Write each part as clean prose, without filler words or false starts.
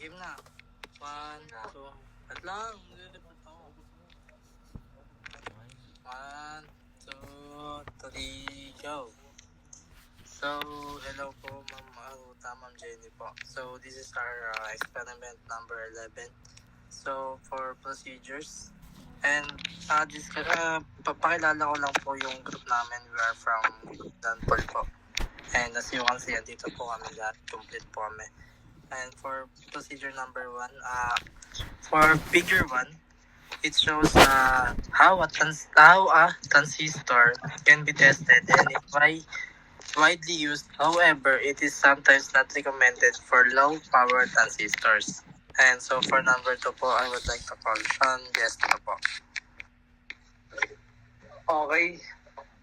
Game na. 1, 2. At lang. Nililipot ako. 1, 2, 3, go. So, hello po, Ma'am Aruta, Ma'am Jenny po. So, this is our experiment number 11. So, for procedures, and papakilala ko lang po yung group namin. We are from Danpol po. And as you can see, dito po kami lahat. Complete po kami. And for procedure number 1, for figure 1, it shows how a transistor can be tested and it's widely used. However, it is sometimes not recommended for low power transistors. And so for number 2 po, I would like to call Sean guest na po. Okay,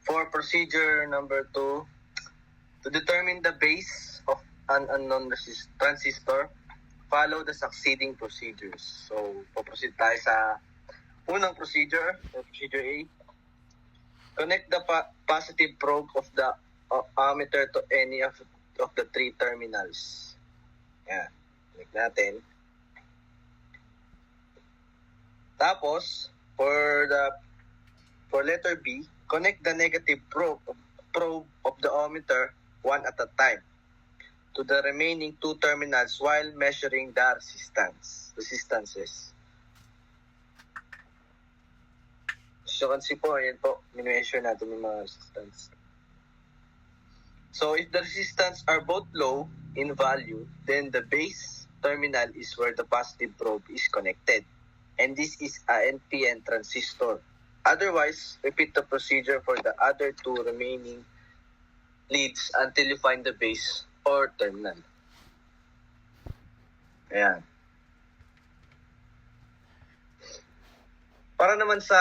for procedure number 2, to determine the base of an unknown transistor, follow the succeeding procedures. So, poproceed tayo sa unang procedure, or procedure A. Connect the positive probe of the ammeter to any of the 3 terminals. Yan, connect natin. Tapos, for letter B, connect the negative probe of the ohmmeter one at a time to the remaining 2 terminals while measuring the resistances. So, kasi po, ayan po, min-measure natin yung mga resistance. So, if the resistance are both low in value, then the base terminal is where the positive probe is connected. And this is a NPN transistor. Otherwise, repeat the procedure for the other 2 remaining leads until you find the base or terminal. Ayan. Para naman sa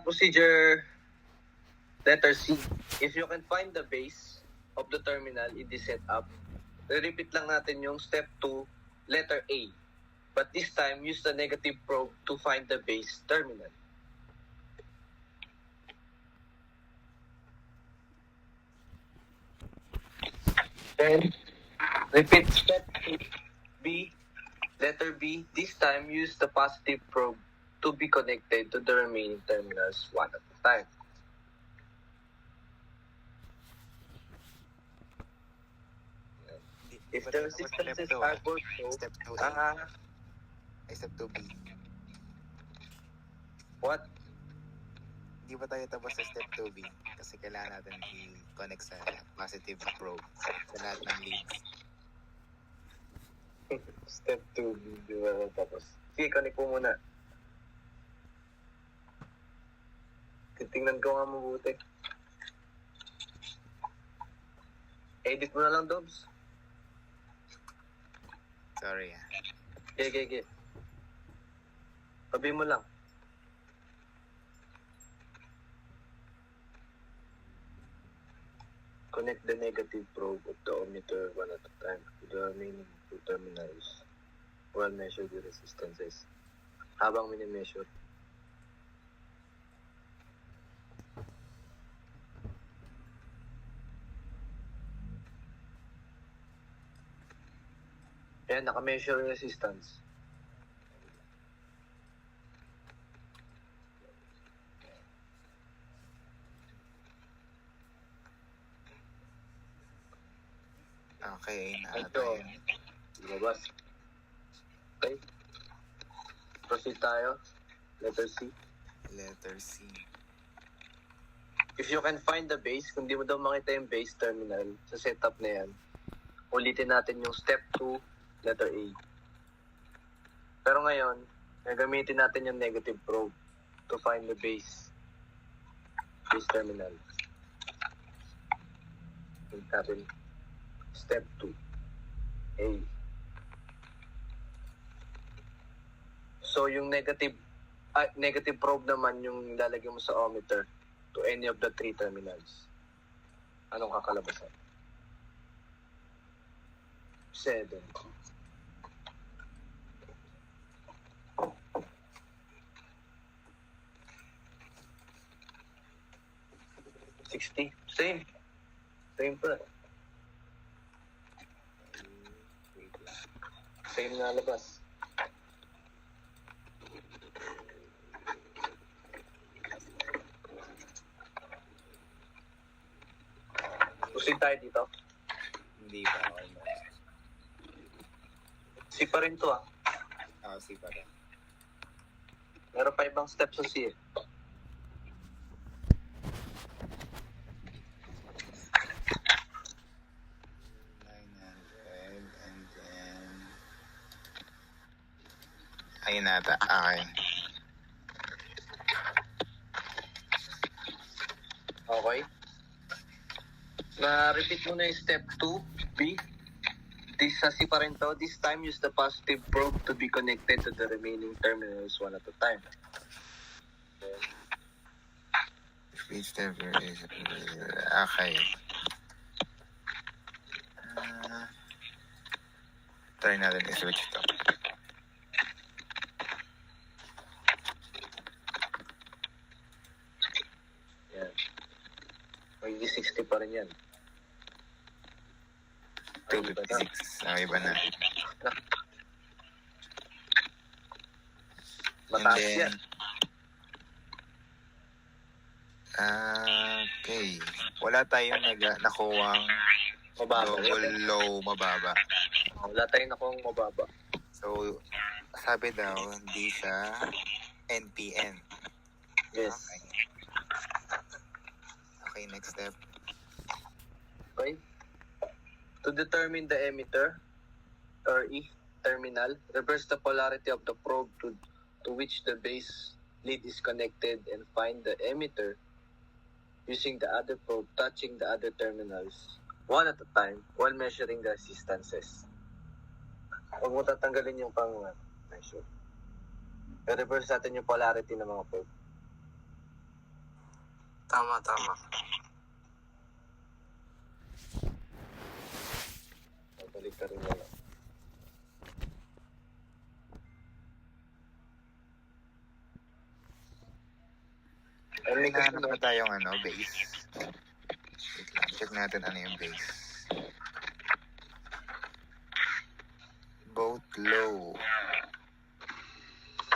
procedure letter C, if you can find the base of the terminal in this setup, repeat lang natin yung step 2, letter A. But this time, use the negative probe to find the base terminal. Then, repeat step B, letter B. This time, use the positive probe to be connected to the remaining terminals one at a time. If the resistances are both low, Step 2A. Step 2B. What? Hindi ba tayo tapos sa step 2B? Kasi kailangan natin i-connect sa positive probe sa lahat ng leads. Step 2, di ba tapos? Sige, connect po muna. Titingnan ko nga mabuti. Edit mo na lang, Dobs. Sorry Okay. Sabi mo lang. Connect the negative probe of the ohmmeter one at a time to the remaining 2 terminals while measure the resistances. Habang mini-measure. Ayan, naka-measure yung resistance. Okay, Ito, lumabas. Okay. Proceed tayo. Letter C. Letter C. If you can find the base, kung di mo daw makita yung base terminal sa setup na yan, ulitin natin yung step 2, letter A. Pero ngayon, gagamitin natin yung negative probe to find the base terminal. Ulit natin. Step 2, A. So, yung negative probe naman yung lalagyan mo sa ohmmeter to any of the 3 terminals. Anong kakalabasan? 7. 60. Same pa. Same na labas. tayo dito. Hindi pa, almost. C pa rin to ah. C pa rin. Meron pa ibang steps sa C eh. And then... Ayun nata. Okay. Okay. Na-repeat mo na yung step 2B. This sa C pa rin to. This time, use the positive probe to be connected to the remaining terminals one at a time. Speed step is... Okay. Try natin i-switch ito. Yan. May 60 pa rin yan. Ay, iba na. 256. Iba na. Mataas And then, yan. Okay. Wala tayong nakuwang Mababa. double low mababa. Wala tayong nakuha mababa. So, sabi daw, hindi siya NPN. Yes. Okay, next step. Okay. To determine the emitter or E terminal, reverse the polarity of the probe to which the base lead is connected and find the emitter using the other probe touching the other terminals one at a time while measuring the resistances. Huwag mo tatanggalin yung pang-measure. I-reverse natin yung polarity ng mga probe. Tama. Balik ka rin na lang. May nahanap na tayong base. Wait lang, check natin ano yung base. Both low.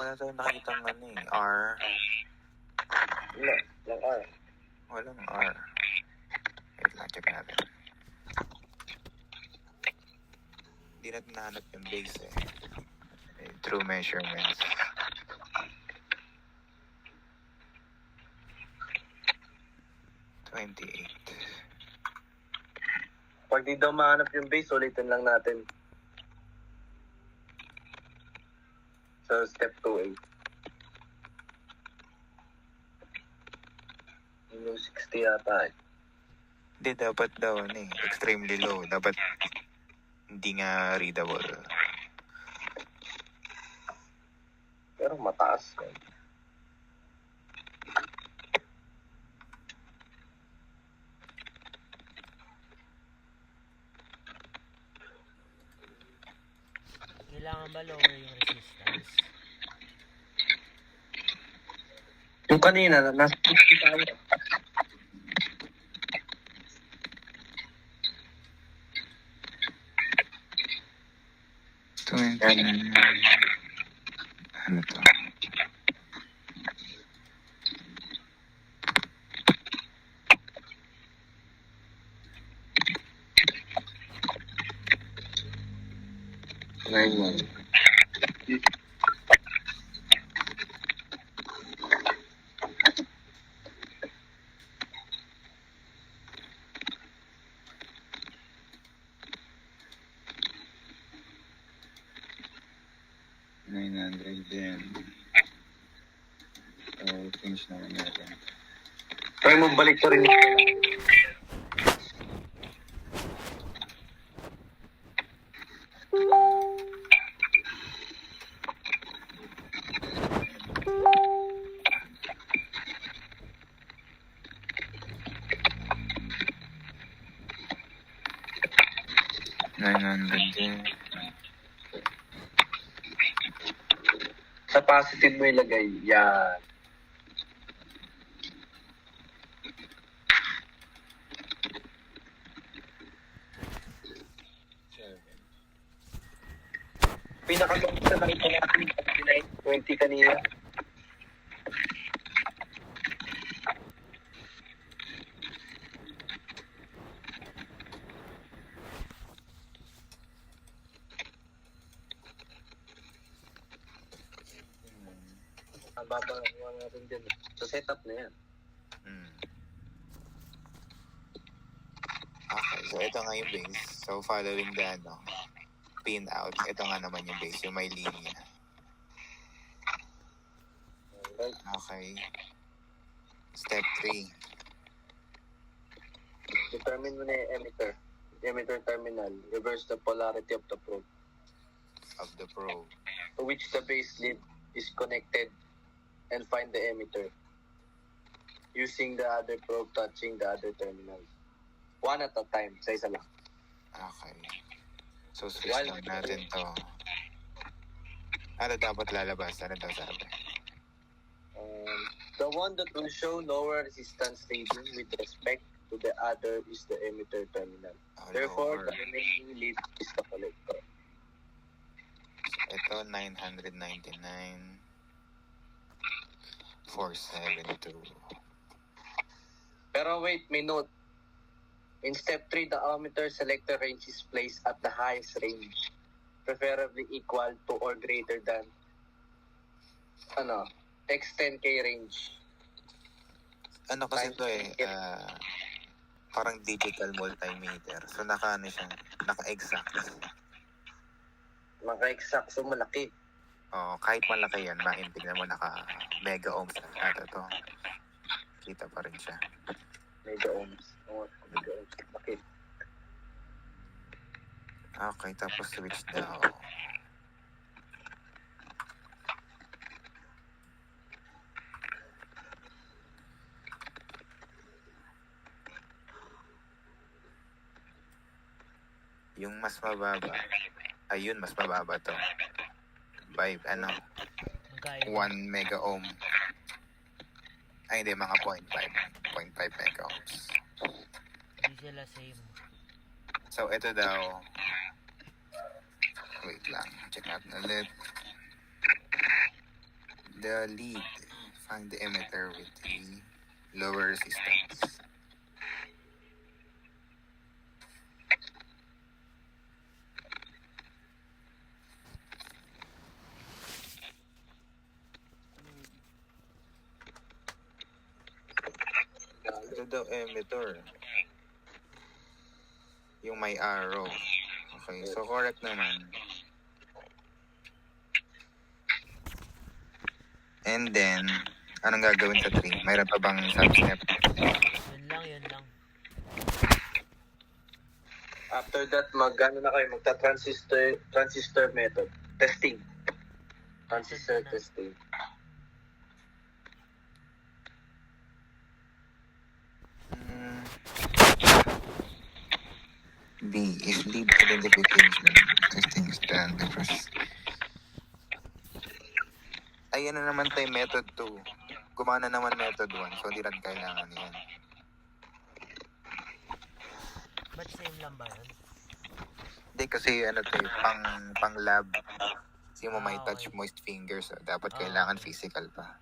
Wala tayong nakikitang R. Wala. Lang R. Walang R. Wait lang, check natin. Hindi natin nahanap yung base eh. True measurements. Pag di daw mahanap yung base, ulitin lang natin. So, step 2A. Yung 60 yata eh. Hindi, dapat daw extremely low. Dapat hindi nga readable. Pero mataas eh. Kailangan ba lower yung resistance? Yung kanina, nasa 60 tayo. Ano to? Then, finish naman natin. Try mo balik ko rin. Sa positive mo ilagay. Yan. Pinaka-long sa nakita natin 20 kanina. Babakuha natin din. Sa setup na yan. Hmm. Okay, so ito nga yung base. So following the pin out, ito nga naman yung base, yung may linya. Alright. Okay. Step 3. Determine mo na yung emitter terminal. Reverse the polarity of the probe Of the probe. to which the base lead is connected and find the emitter using the other probe touching the other terminal. One at a time. Sa isa lang. Okay. So switch lang natin to. Ano dapat lalabas? Ano daw sabi? The one that will show lower resistance reading with respect to the other is the emitter terminal. Oh, Therefore, lower. the remaining lead is the collector. Ito, 999. 472. Pero wait, may note. In step 3, the ohmmeter selector range is placed at the highest range, preferably equal to or greater than X10K range. Ano kasi ito parang digital multimeter. So naka-ano siya, naka-exact. Maka-exact, so malaki. Oh, kahit malaki yan, tignan mo naka-mega ohms na ito. Kita pa rin siya. Mega ohms. Mega ohms. Laki. Okay, tapos switch daw. Yung mas mababa. Ayun, mas mababa to. By, Magkaiba. 1 mega ohm. Ay, hindi, mga 0.5. 0.5 mega ohms. Hindi sila same. So, ito daw. Wait lang. Check natin ulit. The lead. Find the emitter with the lower resistance. Ito daw emitter. Yung may arrow. Okay, so correct naman. And then, anong gagawin sa 3? Mayroon pa bang sub-step? Yun lang. After that, magta-transistor method. Testing. Transistor testing. B is lead identification. Testing stand the first. Ay, ano naman tayo method 2. Gumana naman method 1. So, hindi natin kailangan yan. Ba't same lang ba yun? Hindi kasi pang lab. Kasi mo may Ah, touch okay. moist fingers. So, dapat Ah, kailangan okay. physical pa.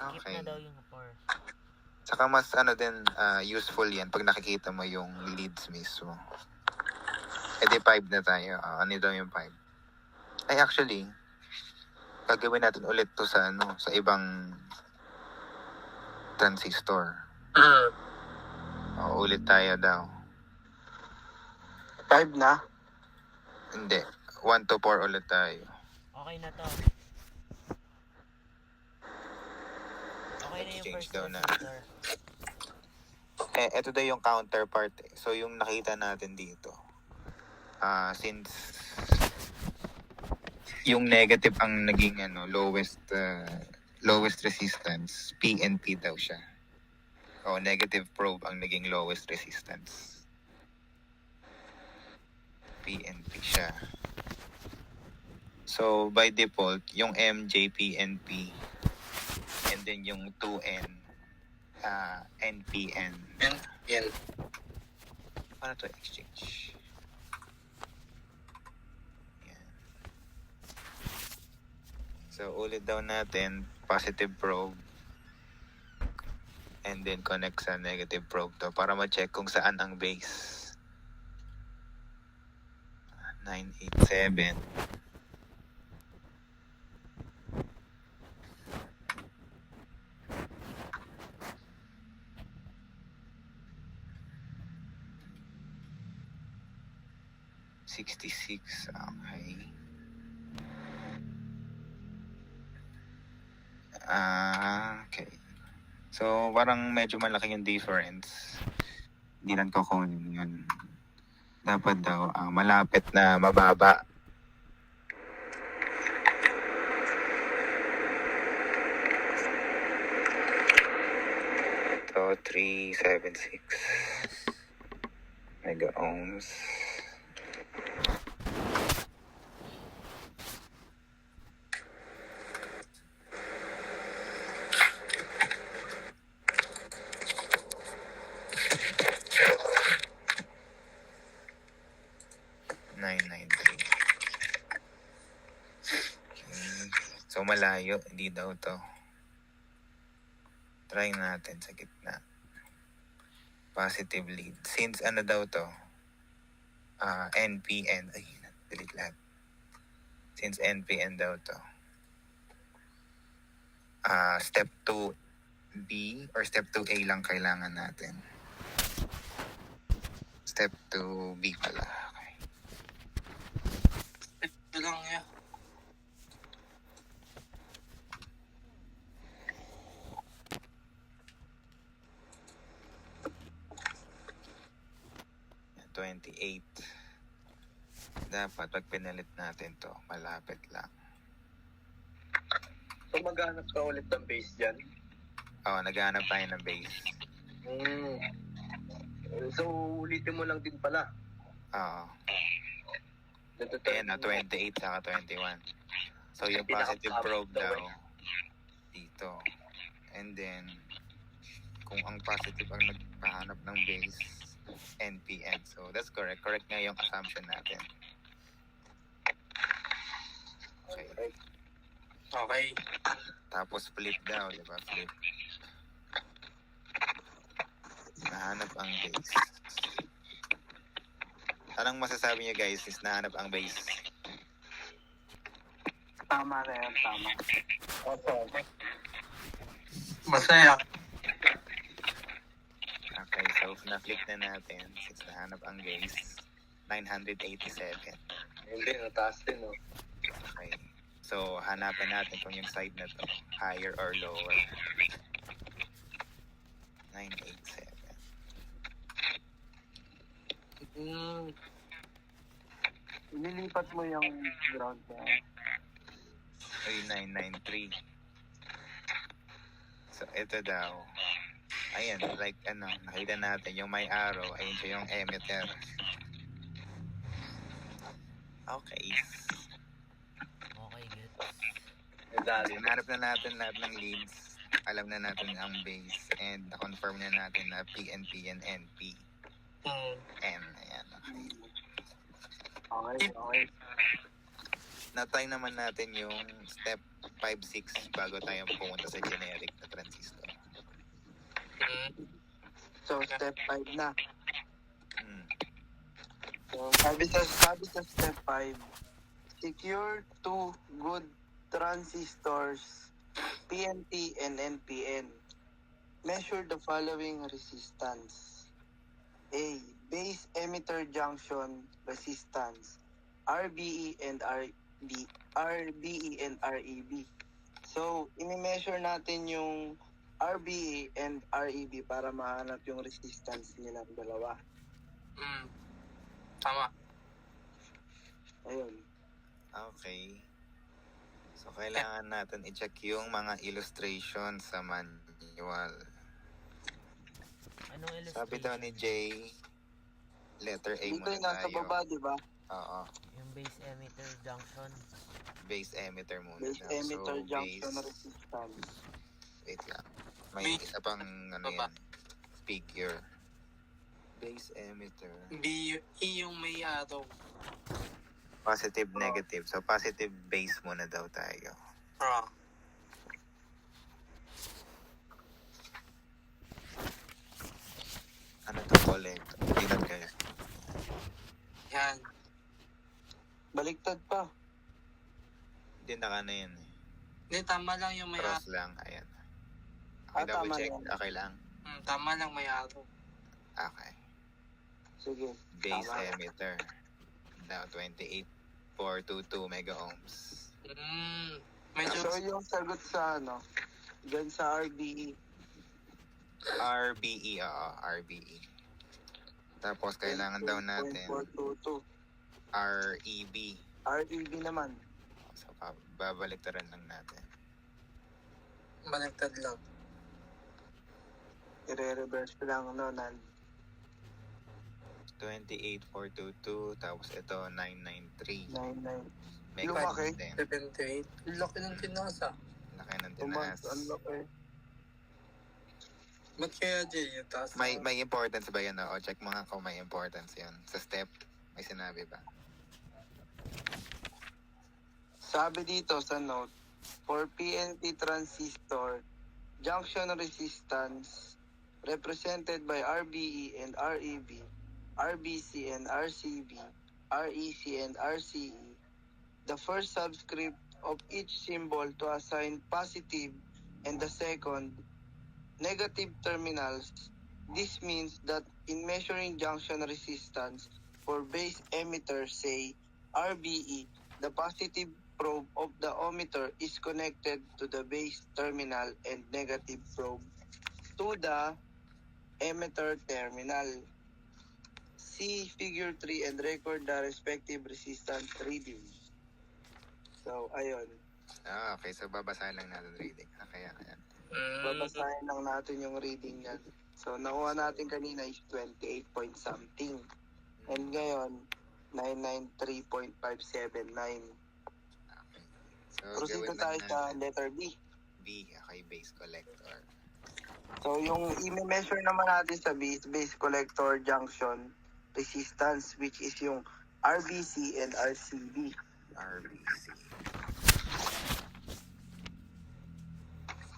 Skip Okay. na daw yung 4. Saka mas useful yan pag nakikita mo yung leads mismo. E di 5 na tayo. Ano daw yung 5? Ay actually, gagawin natin ulit to sa sa ibang transistor. Ulit tayo daw. 5 na? Hindi. 1 to 4 ulit tayo. Okay na to. Okay na yung Exchange first daw na. transistor. Ito daw yung counterpart. So yung nakita natin dito. Since yung negative ang naging lowest resistance, PNP daw siya. O negative probe ang naging lowest resistance. PNP siya. So by default, yung MJ PNP and then yung 2N NPN. Yan. Paano to exchange? Yan. So, ulit daw natin, positive probe. And then, connect sa negative probe to para ma-check kung saan ang base. 987. 66. Okay. Okay. So, parang medyo malaki yung difference. Hindi lang ko kunin yun. Dapat daw, malapit na mababa. So, 376 mega ohms. So, malayo. Hindi daw to. Try natin sa gitna. Positive lead. Since ano daw to? NPN. Ay, delete lahat. Since NPN daw to. Step 2B or step 2A lang kailangan natin. Step 2B pala. Okay. Ito lang yan. Yan, 28. Dapat pag pinalit natin to, malapit lang. So maghanap ka ulit ng base dyan. Naghahanap tayo ng base. So ulitin mo lang din pala. Oo. Determine Ayan na, 28 saka 21. So, yung positive probe daw, dito. And then, kung ang positive ang nagpahanap ng base, NPN. So, that's correct. Correct nga yung assumption natin. Okay. Okay. Tapos, flip daw, di ba? Flip. Nahanap ang base. Anong masasabi niyo guys is nahanap ang base? Tama na yan, tama. Opo. Masaya. Okay, so na-flip na natin since nahanap ang base. 987. Hindi, nataas din, no? Okay. So, hanapin natin kung yung side na to, higher or lower. 987. Nilipat mo yung ground niya. Ay, 993. So, ito daw. Ayan, like nakita natin yung may arrow, ayun siya yung emitter. Okay. Okay, good. Nadali. Hanap na natin lahat ng leads. Alam na natin ang base. And na-confirm na natin na PNP and NP. N. Ayan, okay. Okay. Na-try naman natin yung step 5-6 bago tayo pumunta sa generic na transistor. So, step 5 na. Hmm. Sabi sa step 5, secure two good transistors, PNP and NPN. Measure the following resistance. A. Base emitter junction resistance, RBE and RBE and REB. So, i-measure natin yung RBE and REB para mahanap yung resistance nilang dalawa. Tama. Ayun. Okay. So, kailangan natin i-check yung mga illustration sa manual. Anong illustration? Sabi daw ni Jay, letter A Dito muna yung nasa tayo. baba, di ba? Oo. Yung base emitter junction. Base emitter muna Base daw. emitter So, junction base, resistance. wait lang. May Base- isa pang baba. yan. Figure. Base emitter. yung may araw. Positive, negative. So, positive base muna daw tayo. Ano to, collector? Tingnan kayo. Yan. Baliktad pa. Hindi, naka na yan eh. Hindi, tama lang yung may Cross araw. lang, ayan. Okay, double tama check. lang. Okay lang. Tama lang may araw. Okay. Sige. Base Tama. emitter. daw, 28,422 mega ohms. Medyo So yung sagot sa dyan sa RBE, RBE, oo, RBE. Tapos kailangan daw natin 422. REB. REB naman. So, babaliktaran lang natin. baliktad lang. I-reverse ko lang, Nal. 28,422, tapos ito, 993. 99. Mega Lumaki. ohms din. 78. Laki ng tinasa. Laki ng Tumas, tinaas. unlock Ba't kaya Jay yung taas? May importance ba yan? O check mo nga kung may importance yan. Sa step, may sinabi ba? Sabi dito sa note, for PNP transistor, junction resistance represented by RBE and REB, RBC and RCB, REC and RCE, the first subscript of each symbol to assign positive and the second negative terminals. This means that in measuring junction resistance for base emitter, say RBE, the positive probe of the ohmmeter is connected to the base terminal and negative probe to the emitter terminal. See figure 3 and record the respective resistance reading. So, ayun. Okay. So, babasahin lang natin reading. Okay. Babasahin lang natin yung reading niyan. So, nakuha natin kanina is 28 point something. And ngayon, 993.579. Okay. So, Proceed gawin na tayo lang sa natin. letter B. B, okay, base collector. So, yung i-measure naman natin sa B is base collector junction resistance, which is yung RBC and RCB. RBC.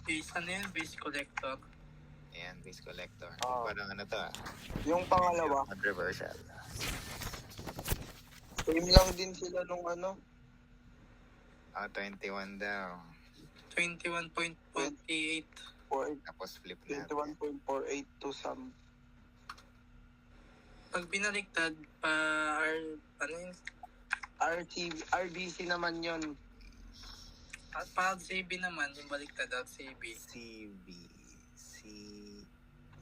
Base ano yan? Base collector. Ayan, base collector. Oo. Parang ano to Yung pangalawa, controversial. same lang din sila nung 21 daw. 21.48. 4, Tapos flip natin. 21.48 to some. Pag binaliktad ano yun? RBC naman yon. At pag CB naman, yung baliktad at CB.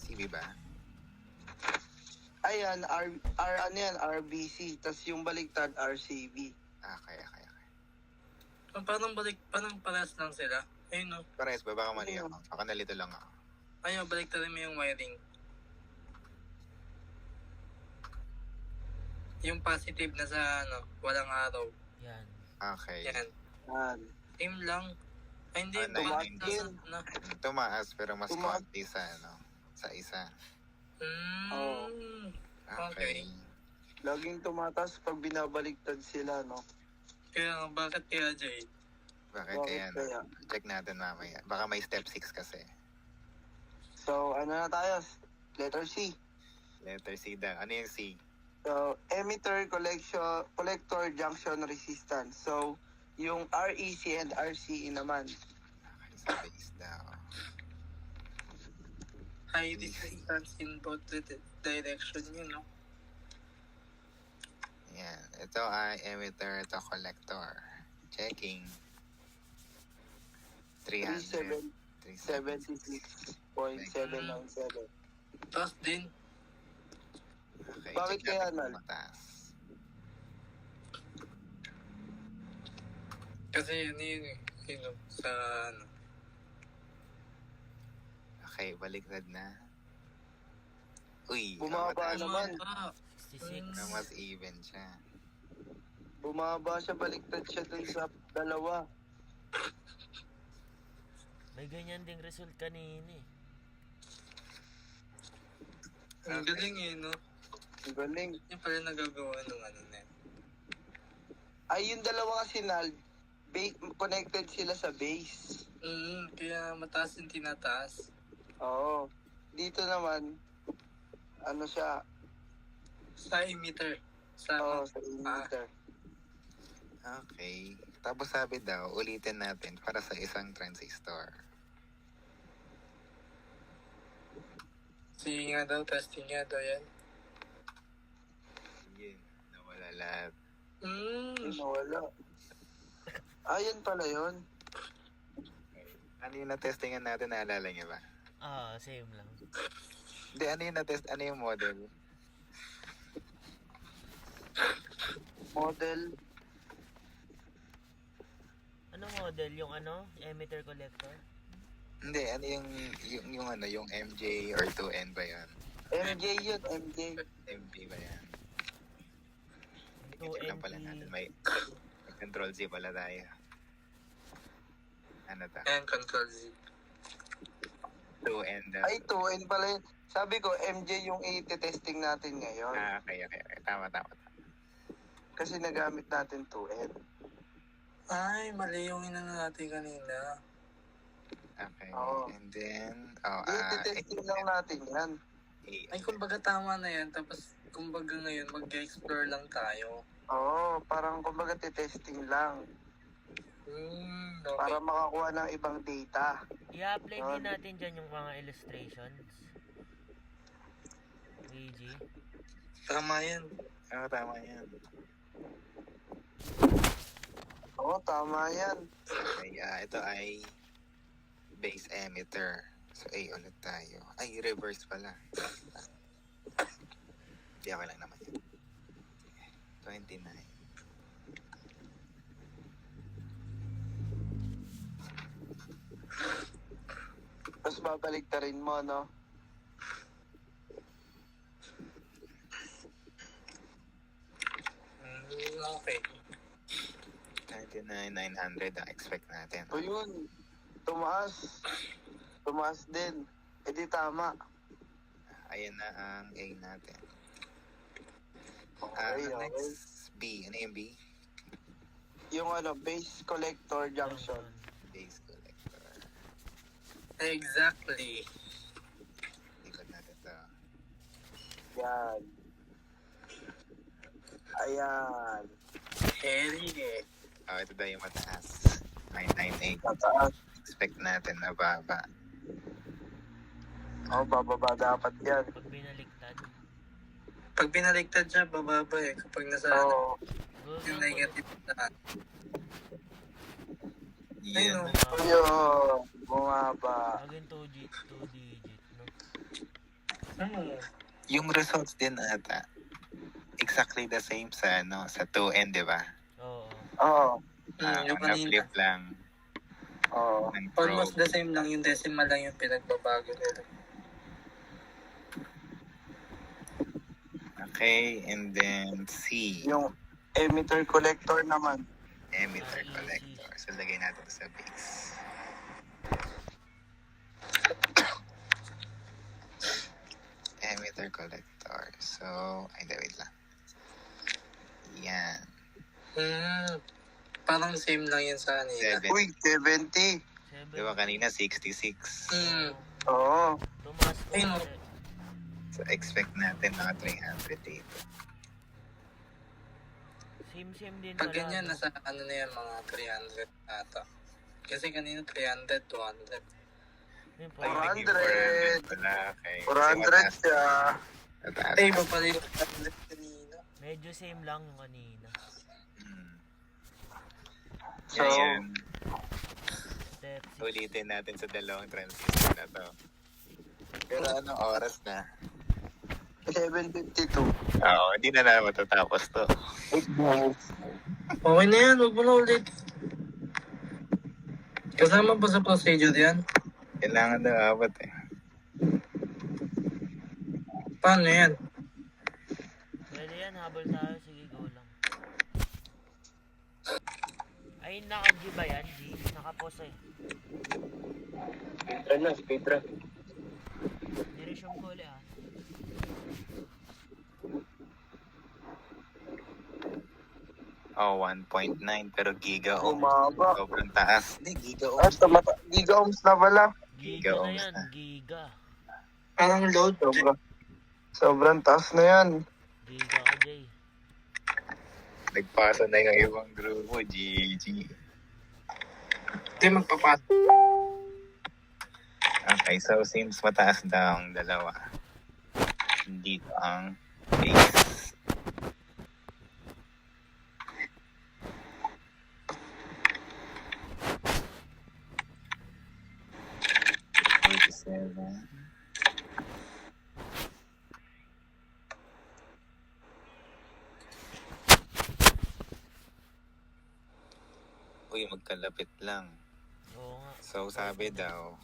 CB ba? Ayan, ano yan, RBC. Tas yung baliktad, RCB. Okay. Parang parehas lang sila. Ayun no. Parehas ba? Baka mali ako. Baka nalito lang ako. Ayun, baliktad mo yung wiring. Yung positive na sa walang araw. Yan. Okay. Yan. Yan. Same lang. Ay, hindi. Ah, tumaas 919. na. Tumaas pero mas Tumaas. konti sa sa isa. Oo. Okay. Laging tumataas pag binabaliktad sila, no? Kaya bakit kaya Jay? Bakit Bakit kaya? kaya? Check natin mamaya. Baka may step 6 kasi. So, ano na tayo? Letter C. Letter C daw. Ano yung C? So, emitter collector junction resistance. So, yung REC and RCE naman. Okay, sa base daw. High resistance in both direction yun, no? Yan. Ito ay emitter, ito collector. Checking. 300. 76.797. Tapos din, Okay, Bakit check kaya, natin Nal? kung mataas. kasi yun sa Okay, baliktad na. Uy, Bumaba mataas. naman. Ah, 66. Na mas even siya. Bumaba siya, baliktad siya dun sa dalawa. May ganyan ding result kanina eh. ang galing no? Ang galing. Yung pala nagagawa ng na yun. Ay, yung dalawa kasi, Nal, connected sila sa base. Kaya mataas yung tinataas. Oo. Dito naman, ano siya, Sa emitter. Sa sa emitter. Okay. Tapos sabi daw, ulitin natin para sa isang transistor. Sige nga daw, testing nga daw yan. Yun. Nawala lahat. Ay, nawala. Ayan pala yun. Ano yung na-testingan natin, naalala niyo ba? Same lang. Hindi, ano yung model? Model. Ano model? Yung emitter collector? Hindi, ano yung MJ or 2N ba yan? MJ yun, MJ. MJ ba yan? Two I-check lang pala natin. May control Z pala tayo. Ano ta? And control Z. 2N daw. Ay, 2N pala yun. Sabi ko, MJ yung i-testing natin ngayon. Okay. Tama. Kasi nagamit natin 2N. Ay, mali yung inano natin kanina. Okay. Oo. And then, I-testing lang natin yan. Ay, kumbaga tama na yan. Tapos, kumbaga ngayon, mag-explore lang tayo. Oo, parang kumbaga testing lang. Okay. Para makakuha ng ibang data. I-apply Yun. din natin dyan yung mga illustrations. VG. Tama yan. Tama yan. Oo, tama yan. Okay, ito ay base emitter. So, A ulit tayo. Ay, reverse pala. Hindi, okay lang naman yan. 29. Tapos babalik ta rin mo, no? Okay. 29,900 ang expect natin. O yun, tumaas. Tumaas din. E di tama. Ayan na ang A natin. Okay, okay. Next, B. Ano yung B? Yung base collector junction. Base collector. Exactly. Ikot natin to. Yan. Ayan. Heli eh. Ito daw yung mataas. 998. Mataas. Expect natin na baba. Bababa dapat yan. Pag binaliktad. Pag binaligtad siya, bababa eh. Kapag nasa Oo. yung negative na. Yan. no. Yun. Bumaba. Maging 2 digit, no? Yung results din ata. Exactly the same sa sa 2N, di ba? Oo. Oo. Yung kanina. Na-flip lang Oo. ng Almost probe. the same lang. Yung decimal lang yung pinagbabago nila. Okay, and then C. Yung emitter collector naman. Emitter collector. So, lagay natin sa base. Emitter collector. So, wait lang. Yan. Parang same lang yun sa kanina. 7. Uy, 70. 7. Di ba kanina 66? Oo. Tumaas po. Ayun, oh. So, expect natin mga 300 dito. Same din Pag pala. ganyan, no? nasa na yan, mga 300 ata. Kasi kanina 300, 200. Yun po. Ay, 400. naging 400 pala. Okay. 400 siya. Mataas. Ay, iba pala yung 400 kanina. Medyo same lang yung kanina. So, Ngayon, Step 6. ulitin natin sa dalawang transistor na to. Pero anong oras na? 7:52. Oo, hindi na naman matatapos to. Okay na yan, huwag mo na ulit. Kasama ba sa procedure yan? Kailangan daw abot eh. Paano yan? Pwede yan, habol tayo. Sige, go lang. Ay, naka-G ba yan? G? Naka-pause eh. Speedrun na, speedrun. Niresume ko ulit ah. Oh, 1.9 pero giga ohms. Bumaba. Sobrang taas. Hindi, giga Ah, ohms. giga ohms na pala. Giga na ohms yan, na. giga. Parang load. Sobrang taas na yan. Giga ka, Jay. Nagpasa na yung ibang grupo. GG. Hindi magpapasok. Okay, so since mataas daw ang dalawa, dito ang base. Uy, magkalapit lang. Oo nga. So, sabi daw,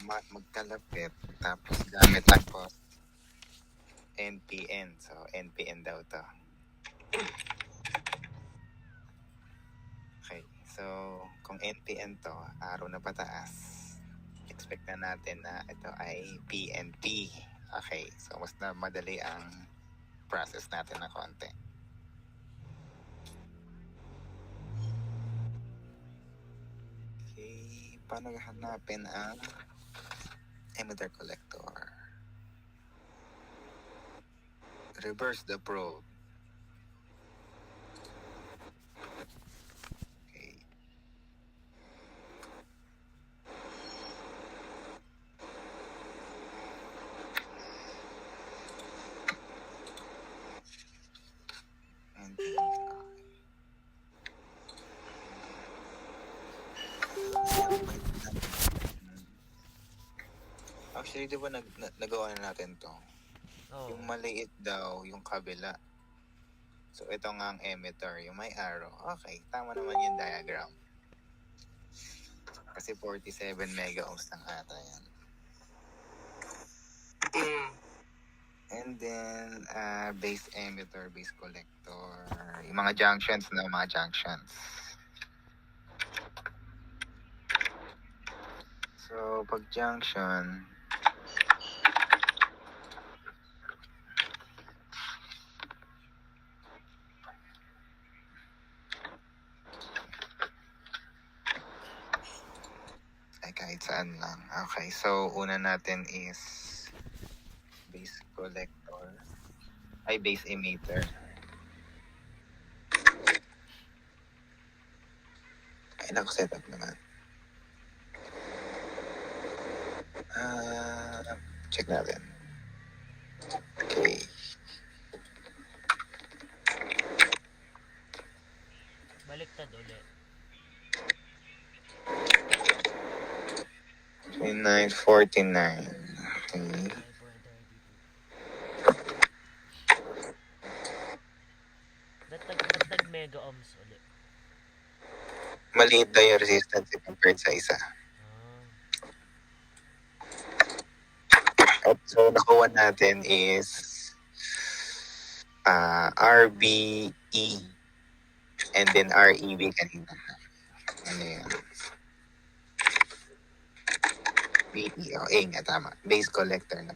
magkalapit, tapos gamit lang po NPN. So, NPN daw to. Okay. So, kung NPN to, araw na pataas, expect na natin na ito ay PNP. Okay. So, mas na madali ang process natin na konti. Okay. Paano hanapin ang emitter collector? Reverse the probe. Okay. And actually, di ba nagawa na natin to? Oo. Yung maliit daw, yung kabila. So, ito nga ang emitter, yung may arrow. Okay, tama naman yung diagram. Kasi 47 mega ohms lang ata yan. And then, base emitter, base collector. Yung mga junctions na mga junctions. So, pag junction, ay kahit saan lang. Okay, so una natin is base collector. Ay, base emitter. Ay, nako-setup naman. Check natin. Okay. Baliktad ulit. 2949. Okay. 5.32. Ba't mega ohms ulit? Maliit daw yung resistance compared sa isa. So, nakuha natin is RBE and then REB kanina. Ano yun? BE. Oh, A nga, tama. Base collector na.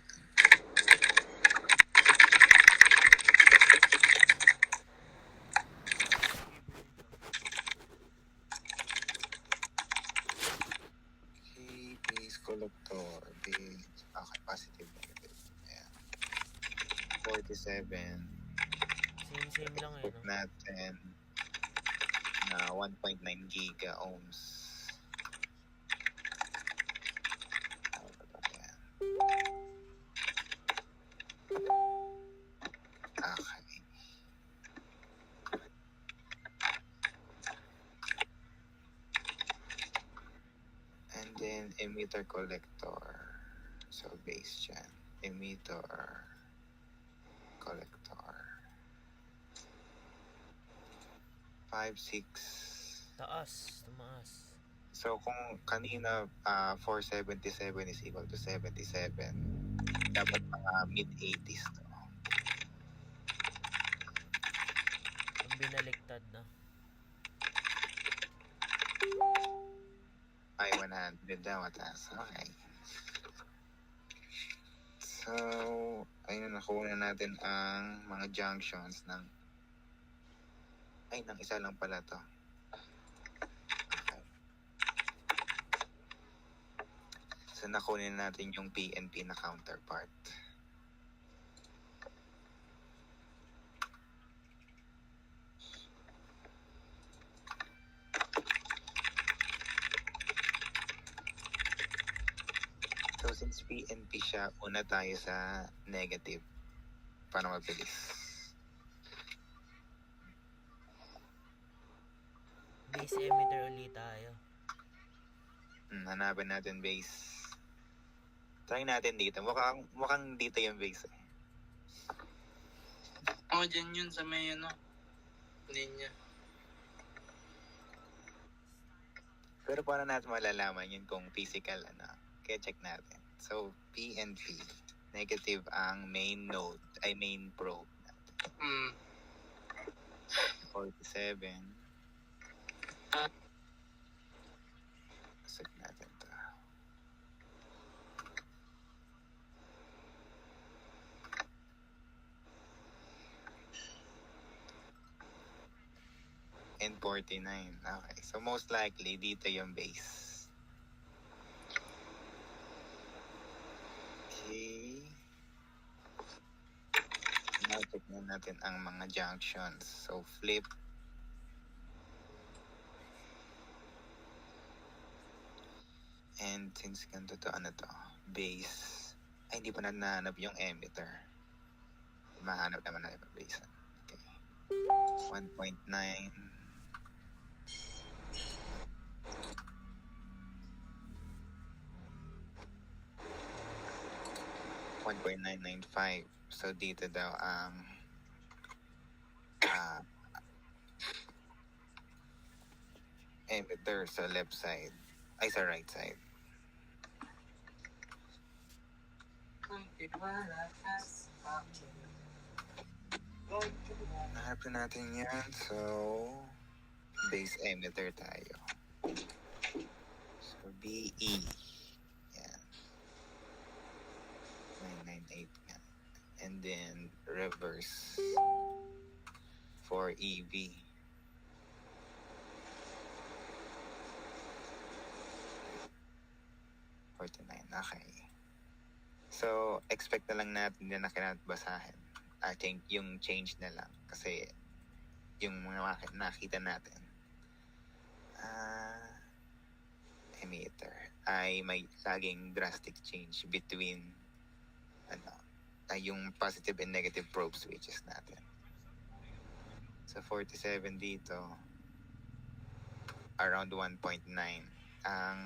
Okay, base collector. Base. Okay, positive, negative. Ayan. 47. Same lang eh, Put no? natin na 1.9 giga ohms. Ayan. Okay. And then emitter collector. So base dyan. Emitter collector. 5, 6. Tumaas. So kung kanina 477 is equal to 77, dapat mga mid-80s to. Ang binaliktad na. Ay, 100 daw mataas. Okay. So, ayun, nakuha na natin ang mga junctions ng isa lang pala to. Okay. So, nakunin natin yung PNP na counterpart. So, since PNP siya, una tayo sa negative para mabilis. Base emitter ulit tayo. Hanapin natin base. Try natin dito. Mukhang dito yung base. Oh, dyan yun sa may linya. Pero paano natin malalaman yun kung physical, ano? Kaya check natin. So, PNP. Negative ang main node, ay main probe natin. 47. Set natin to. And 49. Okay. So, most likely, dito yung base. Okay. Now, check na natin ang mga junctions. So, flip. And since ganito to, ano to? Base. Ay, hindi pa na nahanap yung emitter. Mahanap naman na yung base. Okay. 1.9. 1.995. So, dito daw ang emitter sa left side. Ay, sa right side. Nahanap na natin yan. So, base emitter tayo. So, BE. Yan. 998 nga. And then, reverse for EV. Okay. So, expect na lang natin na basahin. I think yung change na lang. Kasi, yung mga nakita natin, emitter ay may laging drastic change between yung positive and negative probe switches natin. So 47 dito, around 1.9 ang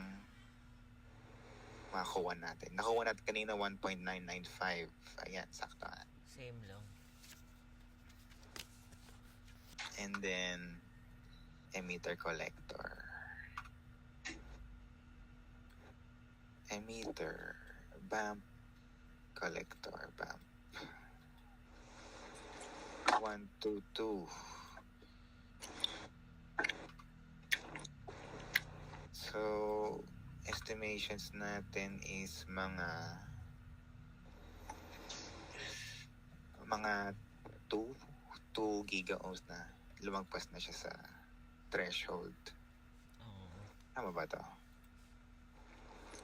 makuha natin. Nakuha natin kanina 1.995. Ayan, sakto. Same lang. And then emitter collector. Emitter, bump, collector, bump. 122. So, estimations natin is mga 2 giga-ohms na. Lumagpas na siya sa threshold. Oo. Tama ba to?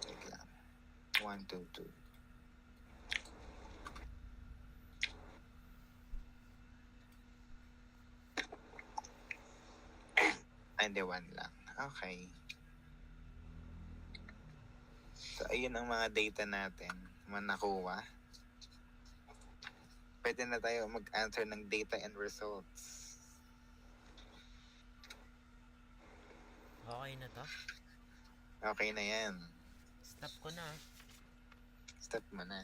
Wait lang. 122. Hindi, 1 lang. Okay. So, ayun ang mga data natin. Mga nakuha. Pwede na tayo mag-answer ng data and results. Okay na to. Okay na yan. Stop ko na. Stop mo na.